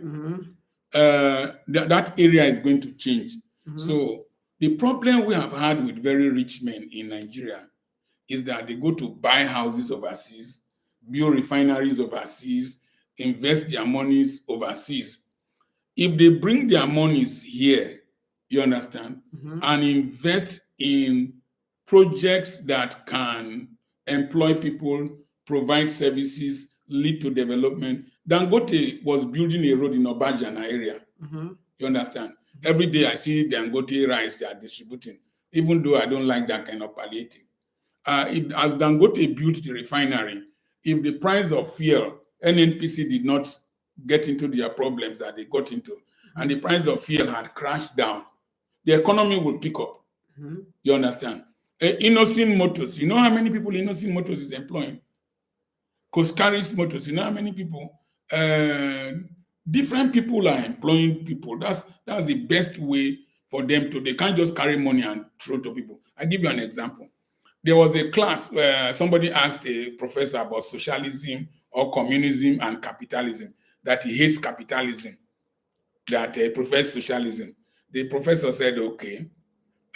That area is going to change. So the problem we have had with very rich men in Nigeria is that they go to buy houses overseas, build refineries overseas, invest their monies overseas. If they bring their monies here, you understand, and invest in projects that can employ people, provide services, lead to development. Dangote was building a road in Obajana area. You understand? Every day I see Dangote rice they are distributing, even though I don't like that kind of palliative. As Dangote built the refinery, if the price of fuel, NNPC did not get into their problems that they got into, and the price of fuel had crashed down, the economy would pick up. You understand? Innocent Motors, you know how many people Innocent Motors is employing? Coscaris Motors, you know how many people? Different people are employing people. That's the best way for them to. They can't just carry money and throw to people. I give you an example. There was a class where somebody asked a professor about socialism or communism and capitalism, that he hates capitalism, that he prefers socialism. The professor said, okay,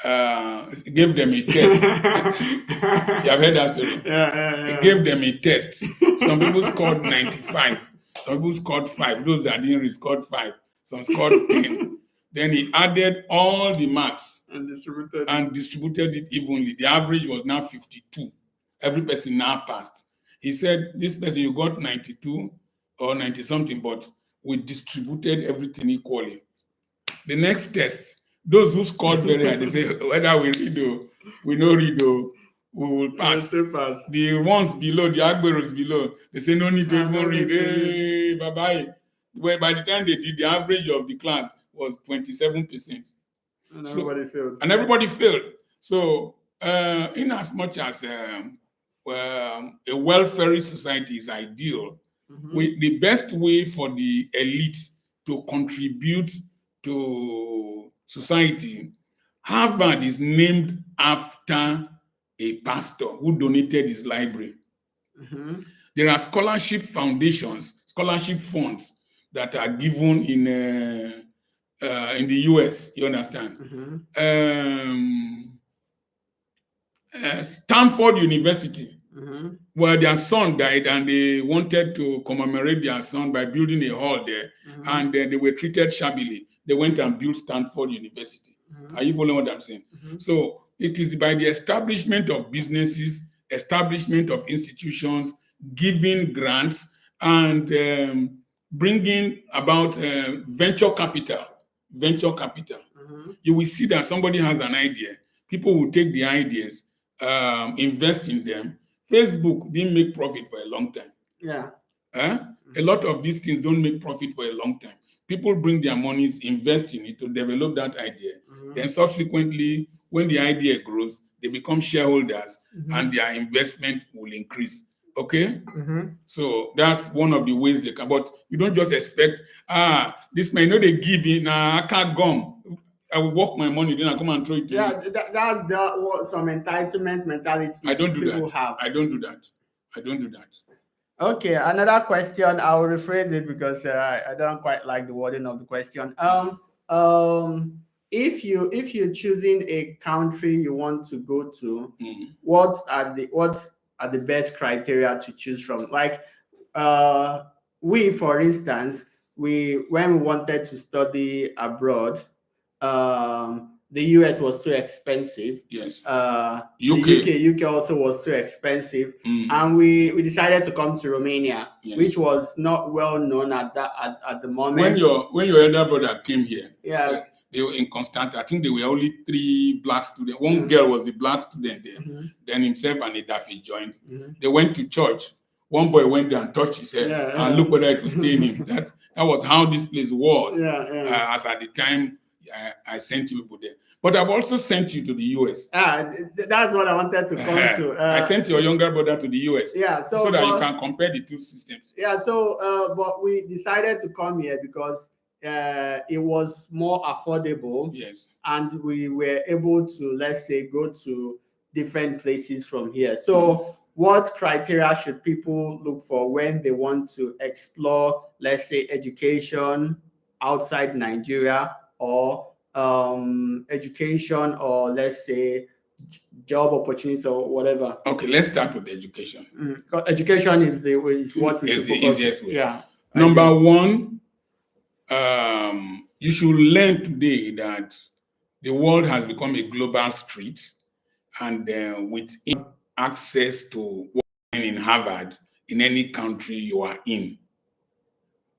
gave them a test. You have heard that story? Yeah. He gave them a test. Some people scored 95. Some people scored 5. Those that didn't read scored 5. Some scored 10. Then he added all the marks and distributed it evenly. The average was now 52. Every person now passed. He said, this person, you got 92 or 90 something, but we distributed everything equally. The next test, those who scored very high, they say, whether we read or we no read or we will pass. The ones below, the Agberos below, they say no need to even read. Hey, bye-bye. Well, by the time they did, the average of the class was 27%. And everybody failed. So, in as much as a welfare society is ideal, the best way for the elite to contribute to society, Harvard is named after a pastor who donated his library. There are scholarship foundations, scholarship funds that are given in the US, you understand? Stanford University, where their son died and they wanted to commemorate their son by building a hall there, and they were treated shabbily. They went and built Stanford University. Are you following what I'm saying? So it is by the establishment of businesses, establishment of institutions, giving grants, and bringing about venture capital. You will see that somebody has an idea. People will take the ideas, invest in them. Facebook didn't make profit for a long time. A lot of these things don't make profit for a long time. People bring their monies, invest in it to develop that idea. Then subsequently, when the idea grows, they become shareholders and their investment will increase. Okay? So that's one of the ways they can. But you don't just expect, this may not they give it, I can't gum. I will work my money, then I come and throw it to you. That's what some entitlement mentality people have. I don't do that. Okay, another question. I will rephrase it because I don't quite like the wording of the question. If you're choosing a country you want to go to, what are the best criteria to choose from? Like, we, for instance, when we wanted to study abroad, the US was too expensive. Yes. The UK also was too expensive, and we decided to come to Romania, which was not well known at the moment. When your elder brother came here, they were in Constanta. I think there were only 3 black students. One girl was the black student there. Then himself and Idafi joined. They went to church. One boy went there and touched his head and look whether it was staying him. That was how this place was. As at the time I sent you people there. But I've also sent you to the US. That's what I wanted to come to. I sent your younger brother to the US. So that you can compare the two systems. But we decided to come here because it was more affordable. And we were able to, let's say, go to different places from here. So what criteria should people look for when they want to explore, let's say, education outside Nigeria, or education, or let's say job opportunities or whatever? Okay, let's start with education. Education is what we should focus on. The easiest way. Number one, you should learn today that the world has become a global street, and with access to in Harvard in any country you are in.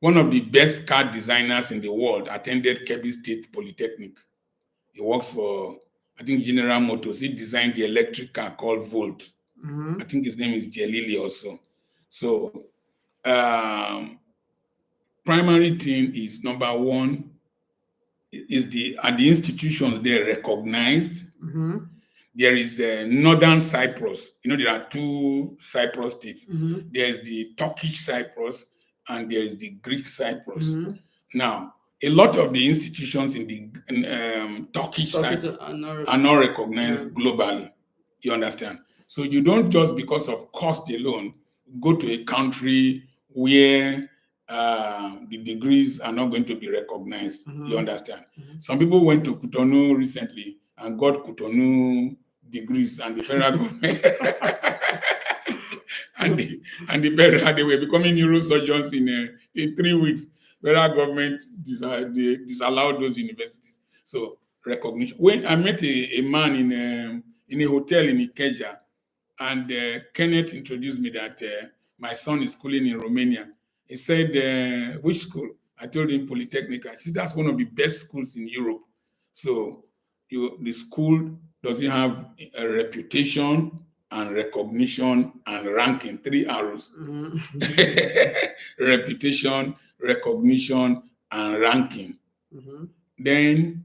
One of the best car designers in the world attended Kebbi State Polytechnic. He works for, I think, General Motors. He designed the electric car called Volt. I think his name is Jelili also. So, primary thing is, number one, are the institutions there recognized? There is Northern Cyprus. There are 2 Cyprus states. There's the Turkish Cyprus and there is the Greek Cyprus. Now, a lot of the institutions in the Turkish side are not recognized globally. You understand? So you don't just because of cost alone go to a country where the degrees are not going to be recognized. You understand? Some people went to Cotonou recently and got Cotonou degrees, and the federal government and the federal, they were becoming neurosurgeons in 3 weeks. Federal government they disallowed those universities. So recognition. When I met a man in a hotel in Ikeja, and Kenneth introduced me that my son is schooling in Romania. He said, which school? I told him Polytechnic. I said, that's one of the best schools in Europe. So the school doesn't have a reputation and recognition and ranking, 3 arrows. Reputation, recognition, and ranking. Then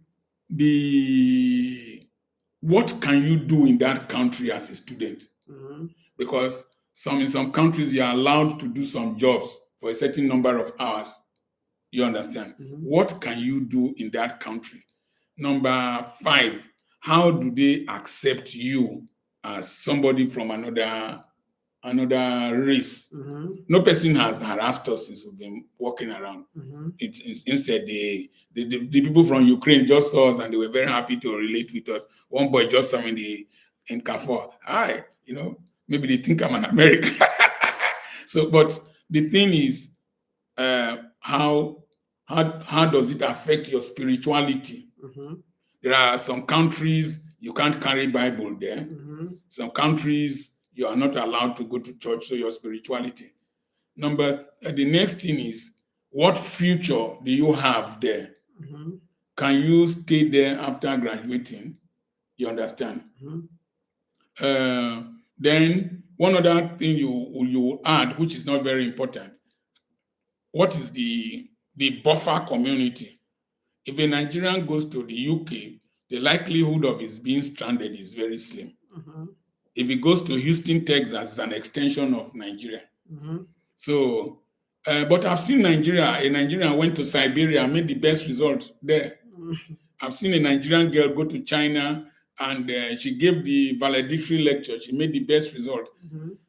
what can you do in that country as a student? Because in some countries you are allowed to do some jobs for a certain number of hours. You understand? What can you do in that country? Number 5, how do they accept you as somebody from another race? No person has harassed us since we've been walking around. Instead, the people from Ukraine just saw us and they were very happy to relate with us. One boy just saw me in Carrefour. Hi, maybe they think I'm an American. So, but the thing is, how does it affect your spirituality? There are some countries you can't carry Bible there. Some countries you are not allowed to go to church, so your spirituality. The next thing is, what future do you have there? Can you stay there after graduating? You understand? Then one other thing you add, which is not very important, what is the buffer community? If a Nigerian goes to the UK, the likelihood of his being stranded is very slim. If he goes to Houston, Texas, it's an extension of Nigeria. So, but I've seen a Nigerian went to Siberia and made the best result there. I've seen a Nigerian girl go to China and she gave the valedictory lecture. She made the best result.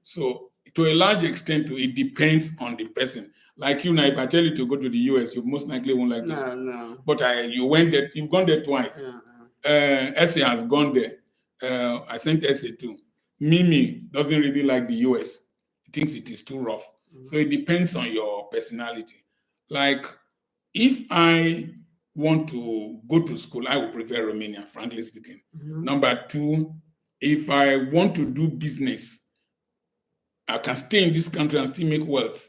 So, to a large extent, it depends on the person. Like you now, if I tell you to go to the US, you most likely won't like this. No. But you went there, you've gone there twice. Essay has gone there. I sent essay too. Mimi doesn't really like the US. He thinks it is too rough. So it depends on your personality. Like, if I want to go to school, I would prefer Romania, frankly speaking. Number 2, if I want to do business, I can stay in this country and still make wealth.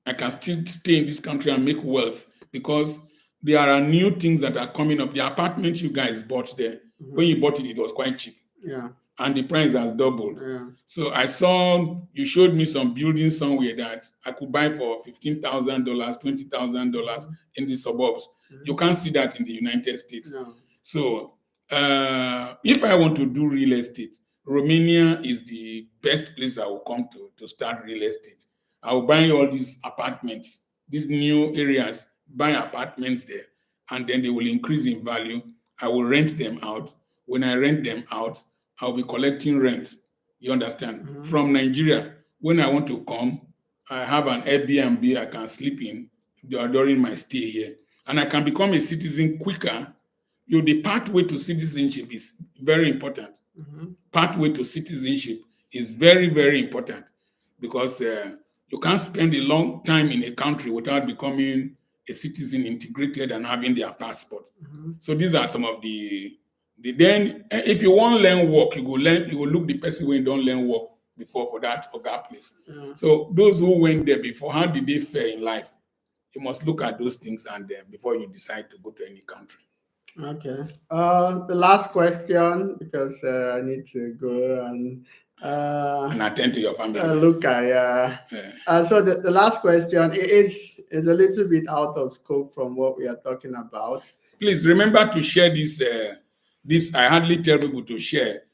I can still stay in this country and make wealth because there are new things that are coming up. The apartment you guys bought there, when you bought it, it was quite cheap. And the price has doubled. So I saw, you showed me some buildings somewhere that I could buy for $15,000, $20,000 in the suburbs. You can't see that in the United States. So if I want to do real estate, Romania is the best place I will come to start real estate. I will buy all these apartments, these new areas, buy apartments there, and then they will increase in value. I will rent them out. When I rent them out, I'll be collecting rent. You understand? From Nigeria. When I want to come, I have an Airbnb I can sleep in during my stay here. And I can become a citizen quicker. The pathway to citizenship is very important. Pathway to citizenship is very, very important because you can't spend a long time in a country without becoming a citizen integrated and having their passport. So these are some of the then if you want to learn work, you go look the person when you don't learn work before for that place. So those who went there before, how did they fare in life? You must look at those things and before you decide to go to any country. Okay. The last question, because I need to go and attend to your family. So the last question is a little bit out of scope from what we are talking about. Please remember to share this. I hardly tell people to share.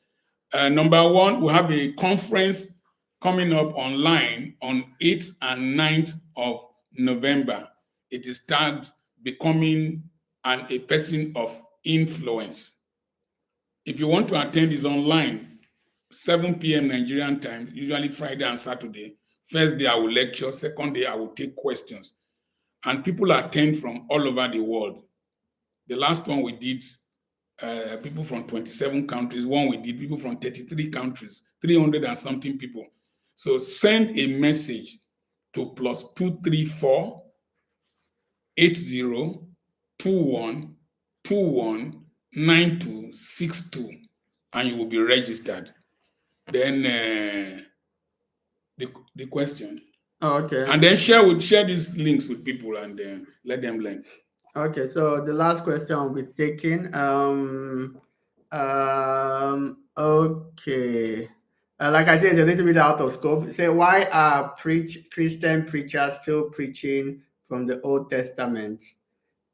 Number 1, we have a conference coming up online on 8th and 9th of November. It is tagged Becoming a Person of Influence. If you want to attend, it's online, 7 p.m. Nigerian time, usually Friday and Saturday. First day I will lecture, second day I will take questions. And people attend from all over the world. The last one we did, people from 27 countries. One we did, people from 33 countries, 300 and something people. So send a message to +234 8021 21 9262 and you will be registered. Then the question. Okay. And then share these links with people and let them learn. Okay, so the last question will be taken. Okay. Like I said, it's a little bit out of scope. Say, why are Christian preachers still preaching from the Old Testament?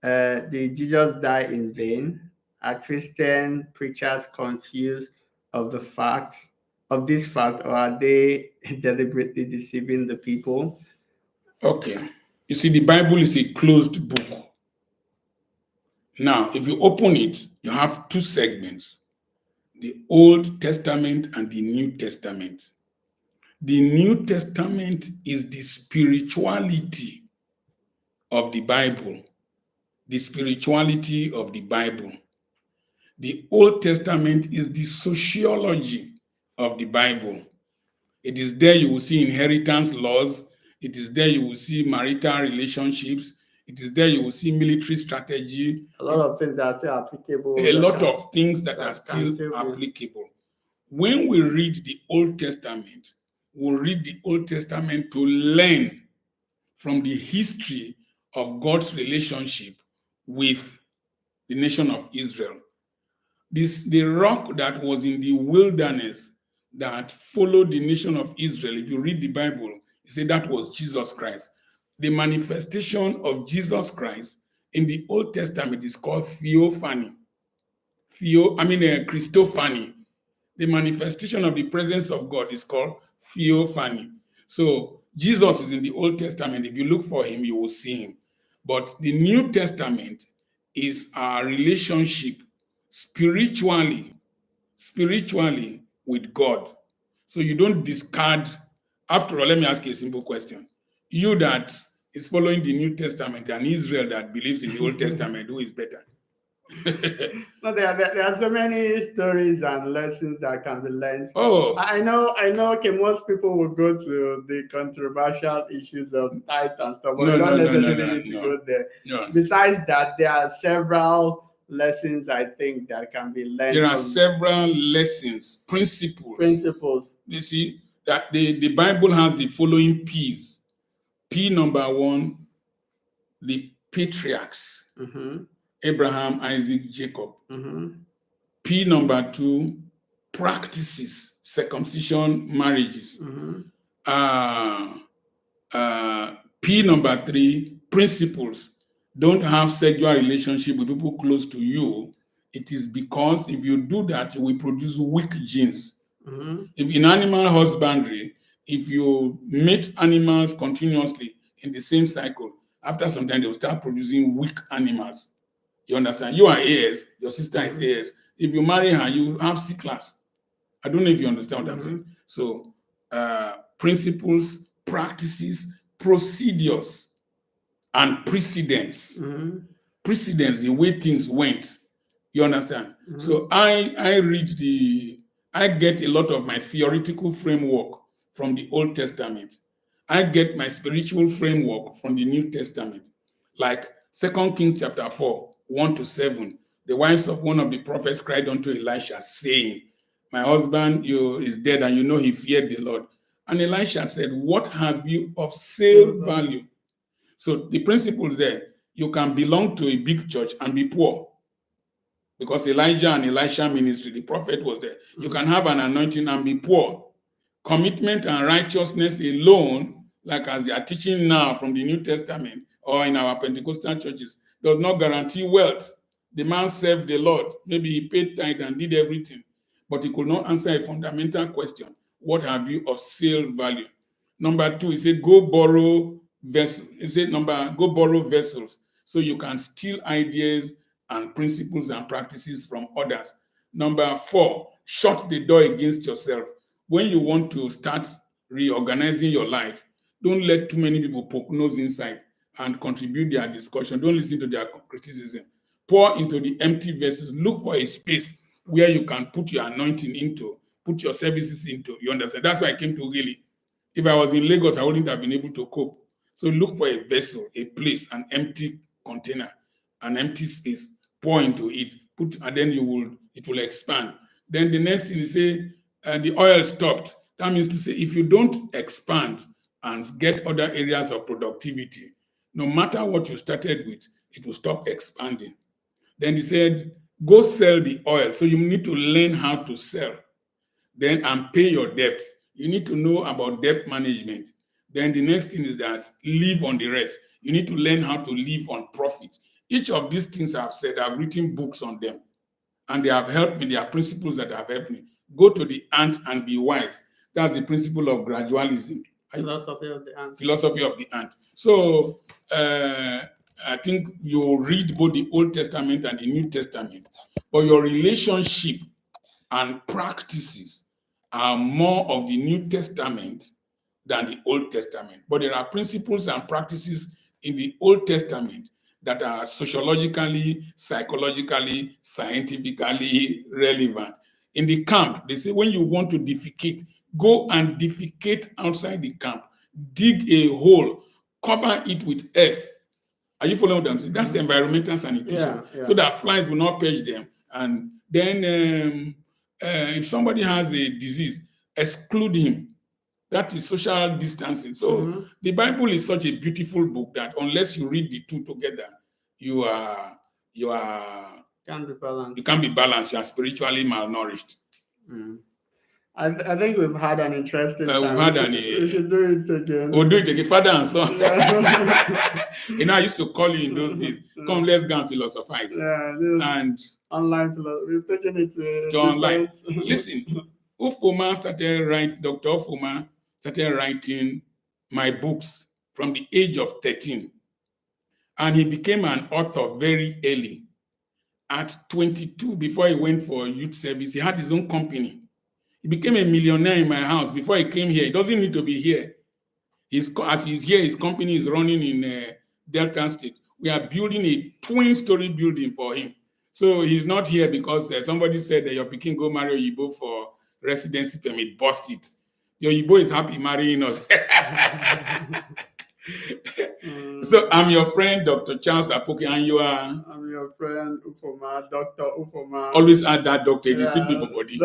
Did Jesus die in vain? Are Christian preachers confused of this fact, or are they deliberately deceiving the people? Okay. You see, the Bible is a closed book. Now, if you open it, you have two segments, the Old Testament and the New Testament. The New Testament is the spirituality of the Bible. The spirituality of the Bible. The Old Testament is the sociology of the Bible. It is there you will see inheritance laws. It is there you will see marital relationships. It is there you will see military strategy. A lot of things that are still applicable. A lot of things that are still applicable. When we read the Old Testament, we'll read the Old Testament to learn from the history of God's relationship with the nation of Israel. The rock that was in the wilderness that followed the nation of Israel, if you read the Bible, you say that was Jesus Christ. The manifestation of Jesus Christ in the Old Testament is called theophany. Christophany. The manifestation of the presence of God is called theophany. So Jesus is in the Old Testament. If you look for him, you will see him. But the New Testament is our relationship spiritually with God. So you don't discard. After all, let me ask you a simple question. You that is following the New Testament and Israel that believes in the Old Testament, who is better? No, there are so many stories and lessons that can be learned. Oh, I know. Okay, most people will go to the controversial issues of tithe and stuff, but we don't necessarily need to go there. No. Besides that, there are several lessons I think that can be learned. There are several lessons, principles. You see that the Bible has the following P's. P number 1, the patriarchs. Mm-hmm. Abraham, Isaac, Jacob. Mm-hmm. P number 2, practices, circumcision, marriages. Mm-hmm. P number 3, principles. Don't have sexual relationship with people close to you. It is because if you do that, you will produce weak genes. Mm-hmm. If in animal husbandry, if you mate animals continuously in the same cycle, after some time they will start producing weak animals. You understand? You are AS, your sister is AS. If you marry her, you have C class. I don't know if you understand what I'm saying. So, principles, practices, procedures, and precedents. Precedents, the way things went. You understand? So I get a lot of my theoretical framework from the Old Testament. I get my spiritual framework from the New Testament. Like 2 Kings chapter 4, 1-7. The wives of one of the prophets cried unto Elisha, saying, my husband is dead, and you know he feared the Lord. And Elisha said, what have you of sale value? So the principle there, you can belong to a big church and be poor. Because Elijah and Elisha ministry, the prophet was there. You can have an anointing and be poor. Commitment and righteousness alone, like as they are teaching now from the New Testament or in our Pentecostal churches, does not guarantee wealth. The man served the Lord. Maybe he paid tithe and did everything, but he could not answer a fundamental question. what have you, of sale value. Number 2, he said, go borrow vessels. He said, go borrow vessels so you can steal ideas and principles and practices from others. Number 4, shut the door against yourself. When you want to start reorganizing your life, don't let too many people poke nose inside and contribute their discussion. Don't listen to their criticism. Pour into the empty vessels. Look for a space where you can put your anointing into, put your services into. You understand? That's why I came to Gili. If I was in Lagos, I wouldn't have been able to cope. So look for a vessel, a place, an empty container, an empty space. Pour into it, and then it will expand. Then the next thing is say the oil stopped. That means to say if you don't expand and get other areas of productivity, no matter what you started with, it will stop expanding. Then he said, go sell the oil. So you need to learn how to sell. Then and pay your debts. You need to know about debt management. Then the next thing is that live on the rest. You need to learn how to live on profit. Each of these things I've said, I've written books on them. And they have helped me. They are principles that have helped me. Go to the ant and be wise. That's the principle of gradualism. Philosophy of the ant. Philosophy of the ant. So I think you read both the Old Testament and the New Testament, but your relationship and practices are more of the New Testament than the Old Testament. But there are principles and practices in the Old Testament that are sociologically, psychologically, scientifically relevant. In the camp, they say when you want to defecate, go and defecate outside the camp. Dig a hole, cover it with earth. Are you following what I'm saying? That's environmental sanitation. Yeah. So that flies will not perch them. And then if somebody has a disease, exclude him. That is social distancing. So the Bible is such a beautiful book that unless you read the two together, you can't be balanced. You can't be balanced. You are spiritually malnourished. I think we've had an interesting time. We should do it again. We'll do it again, father and son. Yeah. I used to call you in those days. Come, let's go and philosophize. Yeah, and online philosophy. We've taken it to online. Listen, Dr. Ufoma started writing my books from the age of 13. And he became an author very early. At 22, before he went for youth service, he had his own company. He became a millionaire in my house before he came here. He doesn't need to be here. As he's here, his company is running in Delta State. We are building a twin-story building for him. So he's not here because somebody said that your pikin go marry Oyibo for residency permit. Bust it. Your Oyibo is happy marrying us. So I'm your friend, Dr. Charles Apoki, and you are? I'm your friend, Ufoma, Dr. Ufoma. Always add that doctor, you see me for body.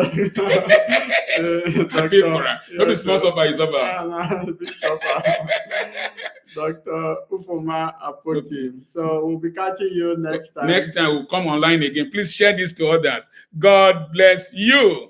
Happy for her. Not the small suffer, is over. Big suffer. Dr. Ufoma Apoki. So we'll be catching you next time. Next time we'll come online again. Please share this to others. God bless you.